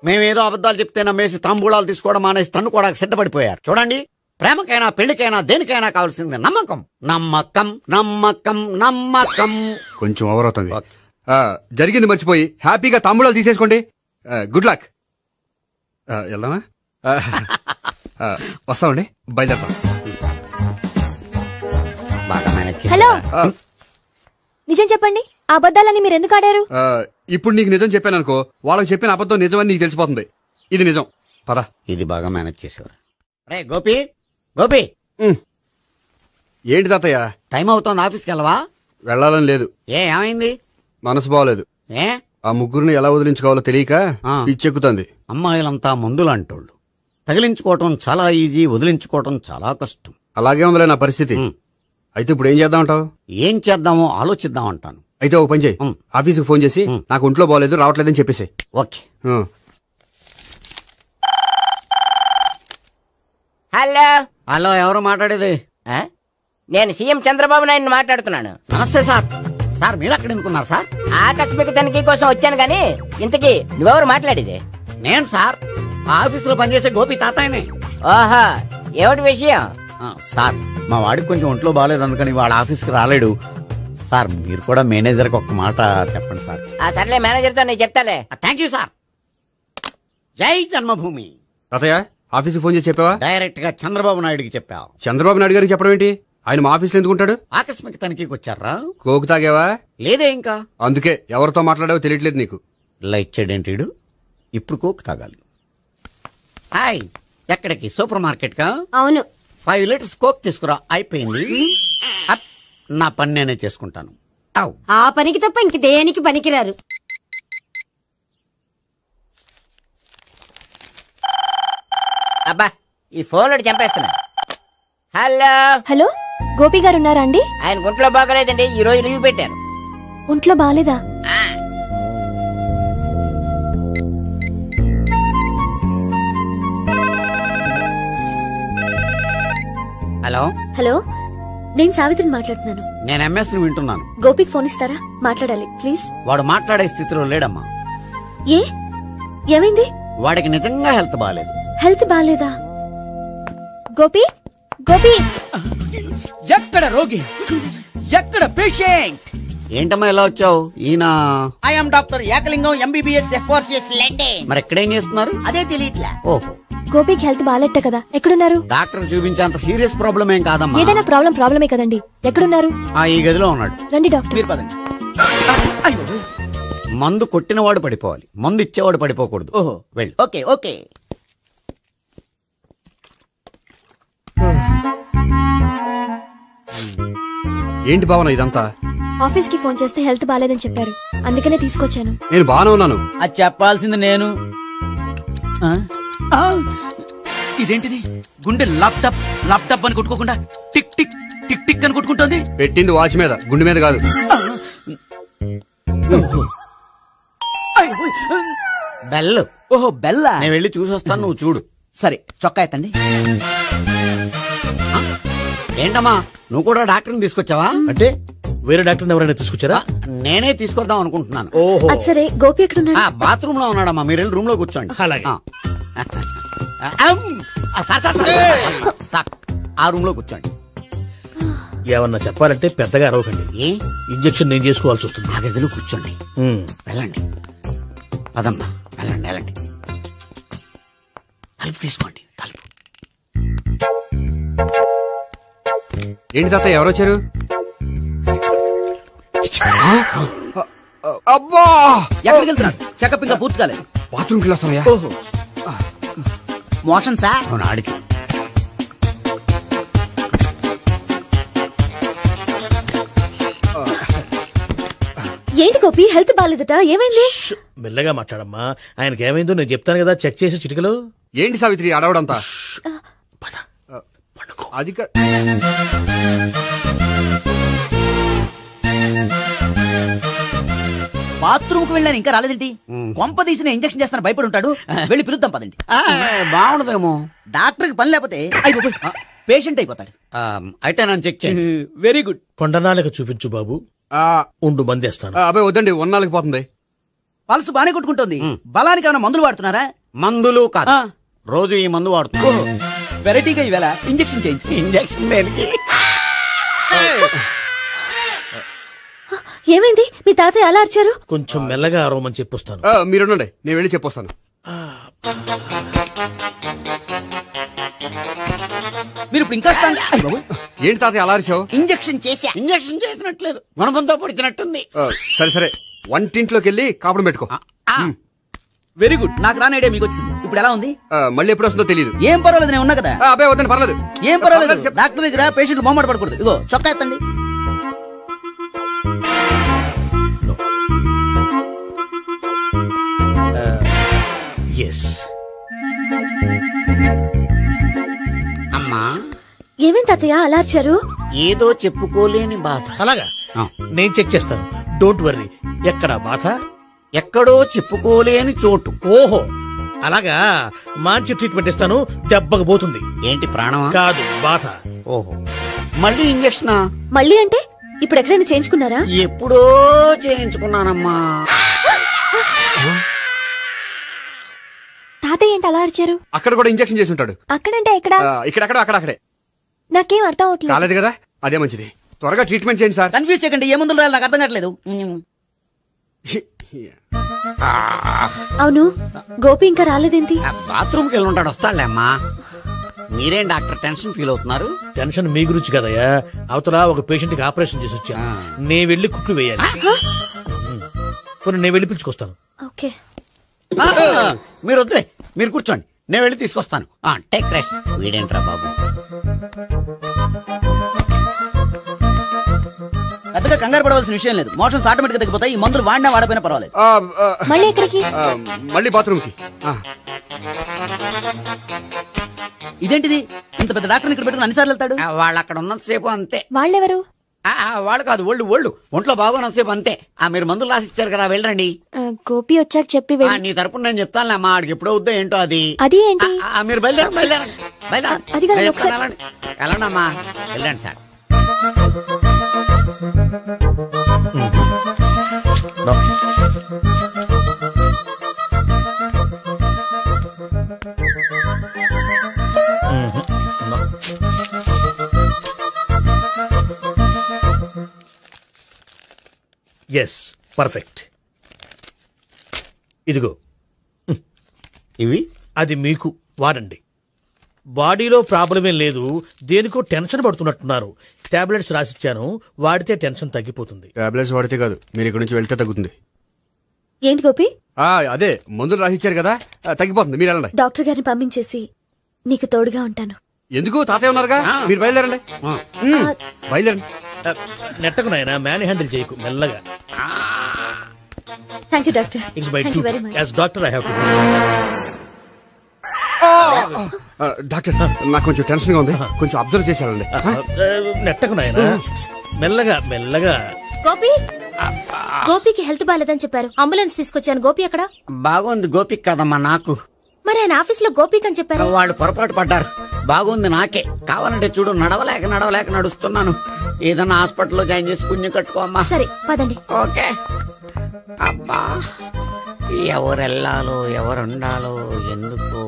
మేమేదో అబద్ధాలు చెప్తే నమ్మేసి తాంబూలాలు తీసుకోవడం మానేసి తన్నుకోవడానికి సిద్ధపడిపోయారు. చూడండి, ప్రేమకైనా పెళ్లికైనా దేనికైనా కావాల్సింది నమ్మకం. నమ్మకం నమ్మకం నమ్మకం. కొంచెం ఓవర్ అవుతుంది. జరిగింది మర్చిపోయి హ్యాపీగా తాంబూలాలు తీసేసుకోండి. Good luck. వెళ్దామా? వస్తామండి, బయలుదేరతాం. హలో, నిజం చెప్పండి, ఆ అబద్ధాలని మీరు ఎందుకు ఆడారు? ఇప్పుడు నీకు నిజం చెప్పాను అనుకో, వాళ్ళకి చెప్పిన అబద్ధం నిజమని నీకు తెలిసిపోతుంది. ఇది నిజం. పదా. ఇది బాగా మేనేజ్ చేసేవారు. రే గోపి, గోపి. ఏంటి తాతయ్య? టైం అవుతోంది, ఆఫీస్కి వెళ్ళవా? వెళ్ళాలని లేదు. ఏమైంది? మనసు బాగోలేదు. ఆ ముగ్గురిని ఎలా వదిలించుకోవాలో తెలియక పిచ్చెక్కుతుంది. అమ్మాయిలంతా మందులాంటోళ్ళు. తగిలించుకోవటం చాలా ఈజీ, వదిలించుకోవటం చాలా కష్టం. అలాగే ఉందిలే నా పరిస్థితి. అయితే ఇప్పుడు ఏం చేద్దామంటావు? ఏం చేద్దామో ఆలోచిద్దామంటాను. అయితే ఒక పని చేయి, ఆఫీస్కి ఫోన్ చేసి నాకు ఒంట్లో బాగోలేదు రావట్లేదని చెప్పేసి. ఓకే. హలో. హలో, ఎవరు మాట్లాడేది? నేను సీఎం చంద్రబాబు నాయుడు మాట్లాడుతున్నాను. నమస్తే సార్. సార్ మీరు అక్కడ ఎందుకున్నారు సార్? ఆకస్మిక తనిఖీ కోసం వచ్చాను గానీ ఇంతకీ నువ్వెవరు మాట్లాడేది? నేను సార్, ఆఫీసులో పనిచేసే గోపి తాతాయనే. ఓహో, ఏమిటి విషయం? సార్, మా వాడికి కొంచెం ఒంట్లో బాగాలేదు, అందుకని వాళ్ళ ఆఫీస్కి రాలేడు. సార్ మీరు కూడా మేనేజర్కి ఒక్క మాట చెప్పండి సార్. సర్లే, మేనేజర్తో నేను చెప్తాలే. Thank you sir. జై జన్మభూమి. తాతయ్య, ఆఫీస్కి ఫోన్ చేసి చెప్పావా? డైరెక్ట్ గా చంద్రబాబు నాయుడుకి చెప్పావు. చంద్రబాబు నాయుడు గారికి చెప్పడం ఏంటి? ఆయన మా ఆఫీస్లో ఎందుకుంటాడు? ఆకస్మిక తనిఖీకి వచ్చారా? కోకు తాగావా? లేదే ఇంకా. అందుకే ఎవరితో మాట్లాడావో తెలియట్లేదు నీకు. లైట్ చేయడేంటి? ఇప్పుడు కోక్ తాగాలి. హాయ్, ఎక్కడికి? సూపర్ మార్కెట్ కా? అవును. 5 లీటర్స్ కోక్ తీసుకురా. అయిపోయింది. నా పని నేనే చేసుకుంటాను. ఆ పనికి తప్ప ఇంక దేనికి పనికిరారు. అబ్బా, ఈ ఫోన్ చంపేస్తున్నా. హలో. హలో, గోపి గారు ఉన్నారా అండి? ఆయన ఒంట్లో బాగలేదండి, ఈ రోజు లీవ్ పెట్టారు. ఒంట్లో బాగాలేదా? హలో. హలో, నేను సావిత్రిని మాట్లాడుతున్నాను. నేను ఎంఎస్ ని వింటున్నాను. గోపికి ఫోన్ ఇస్తారా? మాట్లాడాలి ప్లీజ్. వాడు మాట్లాడే స్థితిలో లేడమ్మా. ఏ ఏమైంది? వాడికి నిజంగా హెల్త్ బాగాలేదు. హెల్త్ బాగాలేదా? గోపి గోపి ఎక్కడ రోగి, ఎక్కడ పేషెంట్? ఏంటమ్మా ఎలా వచ్చావు? ఈయన I'm doctor Ekalingam MBBS FRCS London. మరి ఎక్కడేం చేస్తున్నారు? అదే తెలియట్లా. ఓహో, గోపికి హెల్త్ బాగాలెట్ట కదా, ఎక్కడున్నారు? డాక్టర్ చూపించేంత సీరియస్ ప్రాబ్లం ఏం కాదమ్మా. ఏదైనా ప్రాబ్లమే కదండి. ఎక్కడున్నారు? ఈ గదిలో ఉన్నాడు. రండి డాక్టర్. మీరు పదండి. మందు కొట్టినవాడు పడిపోవాలి, మందు ఇచ్చేవాడు పడిపోకూడదు. ఓహో, వెళ్ళి. Okay okay. ఏంటి భావన ఇదంతా? ఆఫీస్ కి ఫోన్ చేస్తే హెల్త్ బాగాలేదని చెప్పారు, అందుకనే తీసుకొచ్చాను. నేను బాగానే ఉన్నాను. అది చెప్పాల్సింది నేను. ఇదేంటిది? గుండె లాప్టాప్ లాప్టాప్ అని కొట్టుకోకుండా టిక్ టిక్ టిక్ టిక్ అని కొట్టుకుంటోంది. పెట్టింది వాచ్ మీద, గుండె మీద కాదు. బెల్. ఓహో బెల్లా. నేను వెళ్ళి చూసొస్తాను, నువ్వు చూడు. సరే, చొక్కా ఎత్తండి. ఏంటమ్మా, నువ్వు కూడా డాక్టర్ని తీసుకొచ్చావా? అంటే వేరే డాక్టర్ ఎవరైనా తీసుకొచ్చారా? నేనే తీసుకొద్దాం అనుకుంటున్నాను. ఓహో, సరే. గోపి ఎక్కడున్నాడు? బాత్రూమ్ లో ఉన్నాడమ్మా, మీరు వెళ్ళి రూమ్ లో కూర్చోండి. అలాగే. ఆ రూమ్ లో కూర్చోండి. ఏమన్నా చెప్పాలంటే పెద్దగా అరవకండి. ఇంజెక్షన్ నేను చేసుకోవాల్సి వస్తుంది. ఆ గదిలో కూర్చోండి. వెళ్ళండి, పదమ్మా, వెళ్ళండి వెళ్ళండి. తలుపు తీసుకోండి, తలుపు. ఏంటి తాత, ఎవరు వచ్చారు? అబ్బా, ఎక్కడికి వెళ్తున్నాడు? చెకప్ ఇంకా పూర్తి కాలేదు. బాత్రూమ్కి వెళ్ళొస్తానయ్యా. ఓహో, మోషన్ సార్. అవును, ఆడికి. ఏంటి గోపి, హెల్త్ బాగాలేదట, ఏమైంది? మెల్లగా మాట్లాడమ్మా, ఆయనకి ఏమైందో నేను చెప్తాను కదా, చెక్ చేసి చిటికలు. ఏంటి సావిత్రి అడవడంతా? అది బాత్రూమ్ కు వెళ్ళాను, ఇంకా రాలేదేంటి? కొంప తీసిన ఇంజక్షన్ చేస్తాను భయపడి ఉంటాడు. వెళ్ళి పిలుద్దాం పదండి. బాగుండదేమో. డాక్టర్ కి పని లేకపోతే పేషెంట్ అయిపోతాడు. అయితే నన్ను చెక్ చేయి. Very good. కొండనాలకు చూపించు బాబు, ఉండు మందేస్తాను. అబ్బాయి వద్దండి, ఉన్నాళ్ళకి పోతుంది. పల్సు బానే కొట్టుకుంటుంది. బలానికి ఏమైనా మందులు వాడుతున్నారా? మందులు కాదు, రోజు ఈ మందు వాడుతున్నా. వెరైటీగా ఈవేళ ఇంజక్షన్ చేయించు. ఇంజక్షన్ దేనికి? ఏమైంది? మీ తాతయ్య అలా అరిచారు? కొంచెం మెల్లగా అరవమని చెప్పొస్తాను. మీరుండండి, నేను వెళ్ళి చెప్పొస్తాను. మీరు ఇప్పుడు ఇంకా ఏంటి తాతయ్య అలా అరిచావు? ఇంజక్షన్ చేసా. ఇంజక్షన్ చేసినట్లేదు, గుణపంతో పొడిచినట్టుంది. సరే సరే, వంటింట్లోకి వెళ్ళి కాపురం పెట్టుకో. Very good. నాకు రాని ఐడియా మీకు వచ్చింది. ఇప్పుడు ఎలా ఉంది? మళ్ళీ ఎప్పుడు వస్తుందో తెలియదు. ఏం పర్వాలేదు, నేను ఉన్నా కదా. అబ్బాయి వద్దని, పర్లేదు. ఏం పర్వాలేదు. డాక్టర్ దగ్గర పేషెంట్ మొహమాట పడకూడదు. ఇగో చొక్కా ఎత్తండి. అమ్మా, ఏమేం తాతయ్య అలా అరిచారు? ఏదో చెప్పుకోలేని బాధ. అలాగా, నేను చెక్ చేస్తాను, డోంట్ వర్రీ. ఎక్కడ బాధ? ఎక్కడో చెప్పుకోలేని చోటు. ఓహో, అలాగా. మంచి ట్రీట్మెంట్ ఇస్తాను, దెబ్బకు పోతుంది. ఏంటి, ప్రాణమా? కాదు, బాధ. ఓహో, మళ్ళీ ఇంజక్షనా? మళ్ళీ అంటే ఇప్పుడు ఎక్కడైనా చేయించుకున్నారా? ఎప్పుడో చేయించుకున్నానమ్మా. తాతయ్య ఏంటి అలా అరిచారు? అక్కడ కూడా ఇంజక్షన్ చేసి ఉంటాడు. అక్కడంటే ఎక్కడ? ఇక్కడ అక్కడే. నాకేం అర్థం అవట్లేదు. కాలేదు కదా, అదే మంచిది. త్వరగా ట్రీట్మెంట్ చేయండి సార్. కన్ఫ్యూజ్ చేయకండి, ఏ మందులు రాయాలి నాకు అర్థం కావట్లేదు. అవును, గోపి ఇంకా రాలేదేంటి? బాత్రూమ్కి వెళ్ళి ఉంటాడు, వస్తాడులే అమ్మా. మీరేం డాక్టర్ టెన్షన్ ఫీల్ అవుతున్నారు? టెన్షన్ మీ గురించి కదయ్యా, అవతల ఒక పేషెంట్ కి ఆపరేషన్ చేసి వచ్చా, నేను వెళ్ళి కుట్లు వేయాలి. నేను వెళ్ళి పిలుచుకొస్తాను. ఓకే, మీరు వద్దులే, మీరు కూర్చోండి, నేను వెళ్ళి తీసుకొస్తాను. Take rest. వీడేంట్రా బాబు, పెద్దగా కంగారు పడవలసిన విషయం లేదు. మోషన్స్ ఆటోమేటిక్ గా తగ్గిపోతాయి. ఈ మందులు వాడినా వాడపోయినా పర్వాలేదు. మళ్ళీ ఎక్కడికి? మళ్ళీ బాత్రూమ్కి. ఇదేంటిది, ఇంత పెద్ద డాక్టర్ ఇక్కడ పెట్టుకుని అన్నిసార్లు వెళ్తాడు? వాళ్ళు అక్కడ ఉన్నంతసేపు అంతే. వాళ్ళెవరు? వాళ్ళు కాదు, ఒళ్ళు ఒంట్లో బాగోనంతసేపు అంతే. మీరు మందులు రాసిచ్చారు కదా, వెళ్ళండి. గోపి వచ్చాక చెప్పి నీ తరపున నేను చెప్తానులే అమ్మా, ఆడికి ఎప్పుడు అవుద్దో ఏంటో అది. అది ఏంటి? మీరు బయలుదేరండి వెళ్ళండి అమ్మా, వెళ్ళండి సార్. Yes, perfect. ఇదిగో ఇవి అది మీకు వాడండి. బాడీలో ప్రాబ్లం ఏం లేదు, దేనికో టెన్షన్ పడుతున్నట్టున్నారు. టాబ్లెట్స్ రాసిచ్చాను, వాడితే టెన్షన్ తగ్గిపోతుంది. టాబ్లెట్స్ వాడితే కాదు, మీరు ఇక్కడ నుంచి వెళ్తే తగ్గుతుంది. ఏంటి గోపి? అదే మందులు రాసిచ్చారు కదా, తగ్గిపోతుంది. మీరు వెళ్ళండి. డాక్టర్ గారిని పంపించేసి నీకు తోడుగా ఉంటాను. ఎందుకు? తాతయ్య ఉన్నారుగా, మీరు బయలుదేరండి. బయలుదేరండి. నెట్టకు నాయనా, మ్యాన్ హ్యాండిల్ చేయకు, మెల్లగా. Thank you doctor. It's my duty as doctor. I have to. Doctor, నాకు కొంచెం టెన్షన్ గా ఉంది, కొంచెం అబ్జర్వ్ చేశానండి. నెట్టకు నాయనా, మెల్లగా మెల్లగా. గోపి, గోపికి హెల్త్ బాలేదని చెప్పారు, అంబులెన్స్ తీసుకొచ్చాను. గోపి అక్కడ? బాగుంది గోపిక్ కదమ్మా నాకు. మరి ఆయన ఆఫీస్ లో గోపిక్ అని చెప్పారు. వాళ్ళు పొరపాటు పడ్డారు. బాగుంది నాకే. కావాలంటే చూడు, నడవలేక నడుస్తున్నాను. ఏదన్నా హాస్పిటల్లో జాయిన్ చేసి పుణ్యం కట్టుకోమ్మా. సరే పదండి. ఓకే. అబ్బా, ఎవరెళ్ళాలో ఎవరుండాలో ఎందుకు.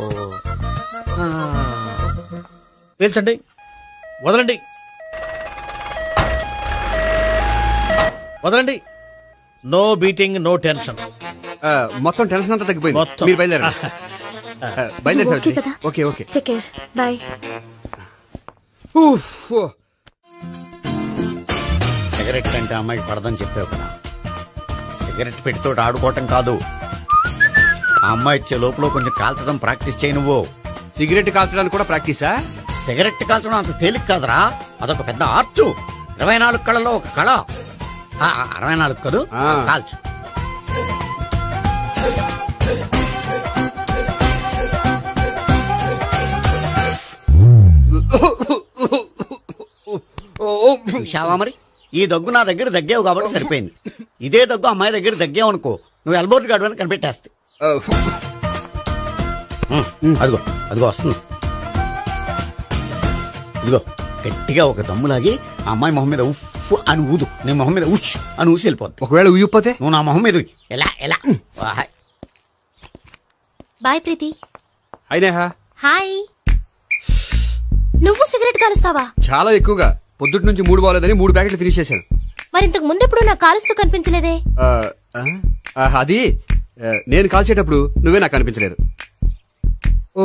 పేల్చండి, వదలండి, వదలండి. No beating, no tension. మొత్తం టెన్షన్ అంతా తగ్గిపోయింది. మీరు బయలుదేరండి. బయలుదేరి. Okay okay, take care, bye. Cigarette అంటే అమ్మాయికి పడదని చెప్పావు కదా. సిగరెట్ పెట్టితో ఆడుకోవటం కాదు, ఆ అమ్మాయి ఇచ్చే లోపల కొంచెం కాల్చడం ప్రాక్టీస్ చేయి. నువ్వు సిగరెట్ కాల్చడానికి కూడా ప్రాక్టీసా? సిగరెట్ కాల్చడం అంత తేలిక కాదురా, అదొక పెద్ద ఆర్ట్. 24 కళలో ఒక కళ. 64 కదు, కాల్చు. చూశావా మరి, ఈ దగ్గు నా దగ్గర దగ్గేవు కాబట్టి సరిపోయింది. ఇదే దగ్గు అమ్మాయి దగ్గర దగ్గేవు అనుకో, నువ్వు ఎల్బోర్డ్ గాడు అని కనిపెట్టేస్తే. అదిగో అదిగో వస్తుంది. ఇదిగో గట్టిగా ఒక దమ్ములాగి ఆ అమ్మాయి మొహం మీద ఉఫ్ అని ఊదు, నీ మొహం మీద ఉచ్ అని ఊసి వెళ్ళిపోద్ది. ఒకవేళ ఊయకపోతే నువ్వు నా మొహం మీద ఎలా ఎలా. బాయ్ ప్రీతి. అయినా హాయ్. నువ్వు సిగరెట్ కాలుస్తావా? చాలా ఎక్కువగా. పొద్దుటి నుంచి 3 బాలేదని 3 ప్యాకెట్లు ఫినిష్ చేశాను. మరి ఇంతకు ముందెప్పుడు నాకు కాలుస్తూ కనిపించలేదే? అది నేను కాల్చేటప్పుడు నువ్వే నాకు కనిపించలేదు. ఓ,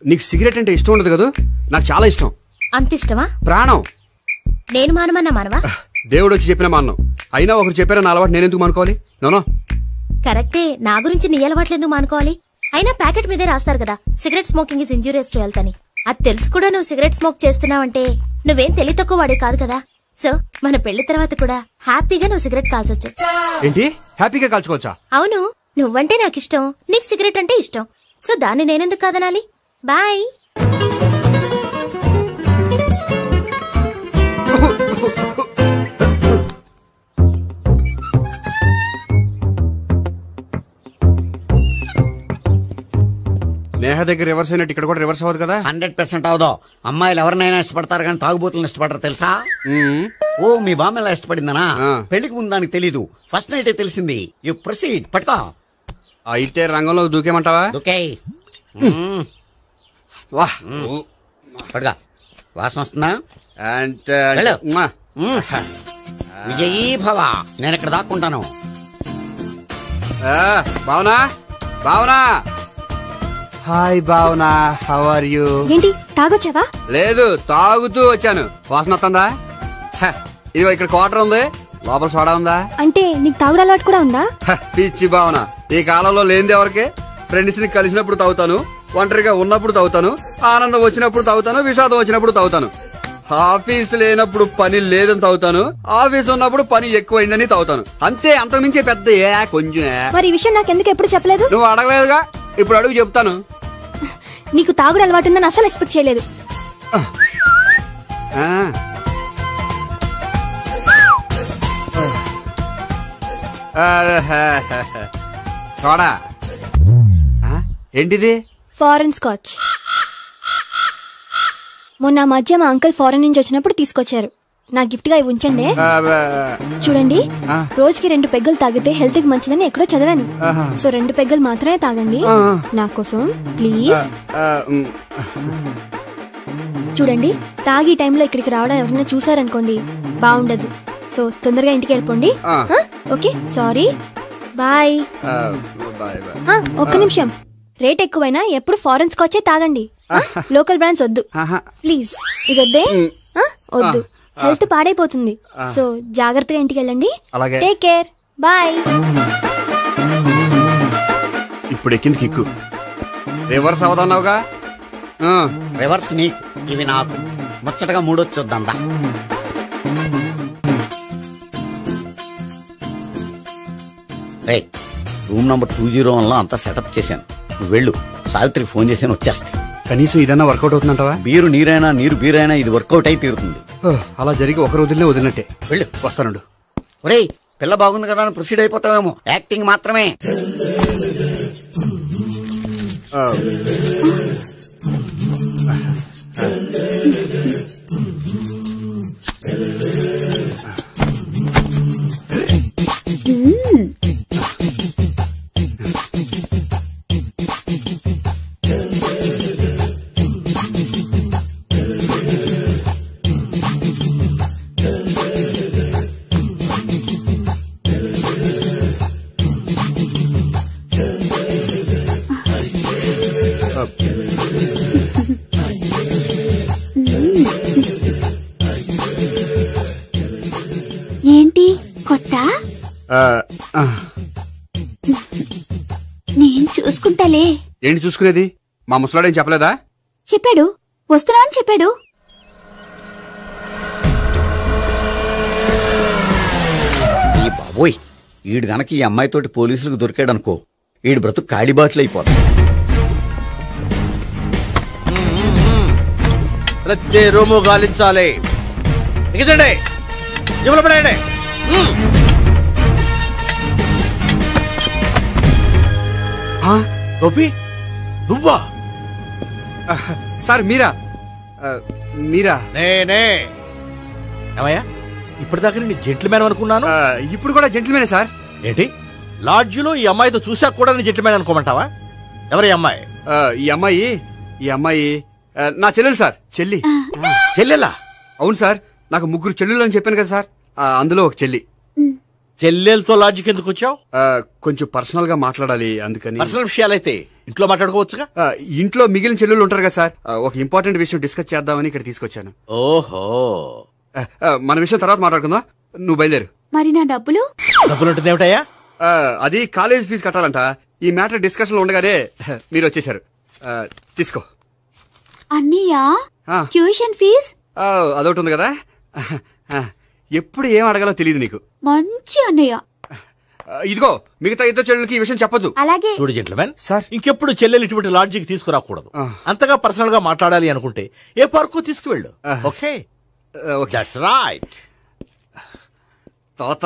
నీకు సిగరెట్ అంటే ఇష్టం ఉండదు కదా? నాకు చాలా ఇష్టం. అంత ఇష్టమా? ప్రాణం. నేను మానమన్నా మానవా? దేవుడు వచ్చి చెప్పిన మానం. అయినా ఒకరు చెప్పారా నా అలవాటు నేనెందుకు మానుకోవాలి? నోనో. కరెక్టే, నా గురించి నీ అలవాట్లు ఎందుకు మానుకోవాలి? అయినా ప్యాకెట్ మీదే రాస్తారు కదా, cigarette smoking is injurious to health అని. అది తెలుసు కూడా నువ్వు సిగరెట్ స్మోక్ చేస్తున్నావంటే నువ్వేం తెలివి తక్కువ వాడే కాదు కదా. సో మన పెళ్లి తర్వాత కూడా హ్యాపీగా నువ్వు సిగరెట్ కాల్చొచ్చు. ఏంటి? హ్యాపీగా కాల్చుకోవచ్చా? అవును, నువ్వంటే నాకు ఇష్టం, నీకు సిగరెట్ అంటే ఇష్టం. సో దాన్ని నేనెందుకు కాదనాలి? బాయ్. నేహ దగ్గర రివర్స్ అయినట్టు ఇక్కడ కూడా రివర్స్ అవ్వదు కదా? 100% అవదో. అమ్మాయిలు ఎవరినైనా ఇష్టపడతారు కానీ తాగుబోతులను ఇష్టపడరు తెలుసా? ఓ, మీ బామ్మ ఎలా ఇష్టపడిందనా? పెళ్లికి ముందు దానికి తెలీదు, ఫస్ట్ నైట్ తెలిసింది. You proceed. పట్టుకో. అయితే రంగంలో దూకేమంటావా? దూకే. పట్టుగా. వాసన వస్తుందా? విజయీ భవ. నేను ఇక్కడ దాక్కుంటాను. Bhavana, Bhavana. Hi Bhavana, how are you? ఏంటి తాగొచ్చావా? లేదు, తాగుతూ వచ్చాను. వాసన వస్తుందా? ఇదిగో ఇక్కడ క్వార్టర్ ఉంది, లోపల సోడా ఉందా? అంటే నీకు తాగుడు అలవాటు కూడా ఉందా? పిచ్చి భావన, ఈ కాలంలో లేనిది ఎవరికి? ఫ్రెండ్స్ ని కలిసినప్పుడు తాగుతాను, ఒంటరిగా ఉన్నప్పుడు తాగుతాను, ఆనందం వచ్చినప్పుడు తాగుతాను, విషాదం వచ్చినప్పుడు తాగుతాను. ఆఫీస్ లేనప్పుడు పని లేదని తాగుతాను, ఆఫీస్ ఉన్నప్పుడు పని ఎక్కువైందని తాగుతాను. అంతే, అంతకుమించే పెద్ద కొంచెం. మరి ఈ విషయం నాకెందుకు ఎప్పుడు చెప్పలేదు? నువ్వు అడగలేదుగా, ఇప్పుడు అడుగు చెప్తాను. నీకు తాగుడు అలవాటు ఉందని అసలు ఎక్స్పెక్ట్ చేయలేదు. చూడా, ఏంటిది? Foreign scotch. మొన్న మధ్య మా అంకుల్ ఫారెన్ నుంచి వచ్చినప్పుడు తీసుకొచ్చారు. నా గిఫ్ట్ గా ఇవి ఉంచండి. చూడండి, రోజుకి 2 పెగ్గలు తాగితే హెల్త్ కి మంచిదని ఎక్కడో చదివాను. సో 2 పెగ్గలు మాత్రమే తాగండి నా కోసం ప్లీజ్. చూడండి, తాగి టైంలో ఇక్కడికి రావడం ఎవరైనా చూసారనుకోండి బాగుండదు. సో తొందరగా ఇంటికి వెళ్ళిపోండి. Okay, sorry, bye. ఒక్క నిమిషం, రేట్ ఎక్కువైనా ఎప్పుడు ఫారెన్ స్కాచే తాగండి. లోకల్ బ్రాండ్స్ వద్దు ప్లీజ్. ఇది వద్దే, వద్దు, హెల్త్ పాడైపోతుంది. సో జాగ్రత్తగా ఇంటికి వెళ్ళండి. Take care, bye. ఇప్పుడు ఎక్కింది కిక్కు. రివర్స్ అవదన్నావుగా. రివర్స్ నీకు, ఇవి నాకు. ముచ్చటగా మూడొచ్చు చూద్దాందా. రే, రూమ్ నంబర్ 201లో అంతా సెటప్ చేశాను. నువ్వు వెళ్ళు, సావిత్రికి ఫోన్ చేశాను, వచ్చేస్తాయి. కనీసం ఇదన్నా వర్కౌట్ అవుతుందంటావా? బీరు నీరైనా నీరు బీరైనా ఇది వర్కౌట్ అయి తీరుతుంది. అలా జరిగి ఒక రోజులే వదిలినట్టే. వెళ్ళు, వస్తానుండు. ఒరేయ్, పిల్ల బాగుంది కదా అని ప్రొసీడ్ అయిపోతావేమో. యాక్టింగ్ మాత్రమే. ఏంటి కొత్త? నేను చూసుకుంటాలే. ఏంటి చూసుకునేది? మా ముసలాడేం చెప్పలేదా? చెప్పాడు, వస్తున్నా అని చెప్పాడు. ఈ బాబోయ్, ఈడు గనక ఈ అమ్మాయితోటి పోలీసులకు దొరికాడనుకో, ఈడు బ్రతుకు కాళీబాట్లు అయిపోతాడు. ప్రతి రూము గాలించాలి. ఎక్కించండి, జబ్బులు పడండి. గోపి, నువ్వా? సార్ మీరా? మీరా? నేనే. ఏమయ్యా, ఇప్పటిదాకా నేను జెంట్లమ్యాన్ అనుకున్నాను. ఇప్పుడు కూడా జెంట్లమ్యానే సార్. ఏంటి, లాడ్జిలో ఈ అమ్మాయితో చూసాక కూడా నేను జెంట్లమ్యాన్ అనుకోమంటావా? ఎవరు ఈ అమ్మాయి? ఈ అమ్మాయి నా చెల్లెలు సార్. చెల్లెలా? అవును సార్, నాకు 3 చెల్లెలు అని చెప్పాను కదా సార్, అందులో ఒక చెల్లి. చెల్లెలతో లాడ్జికి ఎందుకు వచ్చావు? కొంచెం పర్సనల్ గా మాట్లాడాలి, అందుకని. పర్సనల్ విషయాలైతే ఇంట్లో మాట్లాడుకోవచ్చుగా. ఇంట్లో మిగిలిన చెల్లెలు ఉంటారు కదా సార్, ఒక ఇంపార్టెంట్ విషయం డిస్కస్ చేద్దామని ఇక్కడ తీసుకొచ్చాను. ఓహో, మన విషయం తర్వాత మాట్లాడుకుందాం. నువ్వు బయలుదేరు. మరి నా డబ్బులు? డబ్బులు ఉంటుంది ఏమిటయ్యా? అది కాలేజ్ ఫీజు కట్టాలంట. ఈ మ్యాటర్ డిస్కషన్ లో ఉండగానే మీరు వచ్చేసారు. తీసుకో. అన్నయ్యా, ట్యూషన్ ఫీజ్? అదొకటి ఉంది కదా. ఎప్పుడు ఏం అడగాలో తెలియదు నీకు. మంచి అన్నయ్య. ఇదిగో, మిగతా 2 చెల్లెలకి ఈ విషయం చెప్పొద్దు. అలాగే. చూడు జెంట్లమెన్ సార్, ఇంకెప్పుడు చెల్లెలు ఇటువంటి లాడ్జికి తీసుకురాకూడదు. అంతగా పర్సనల్ గా మాట్లాడాలి అనుకుంటే ఏ పార్కు తీసుకువెళ్ళు. Okay, that's right. తాత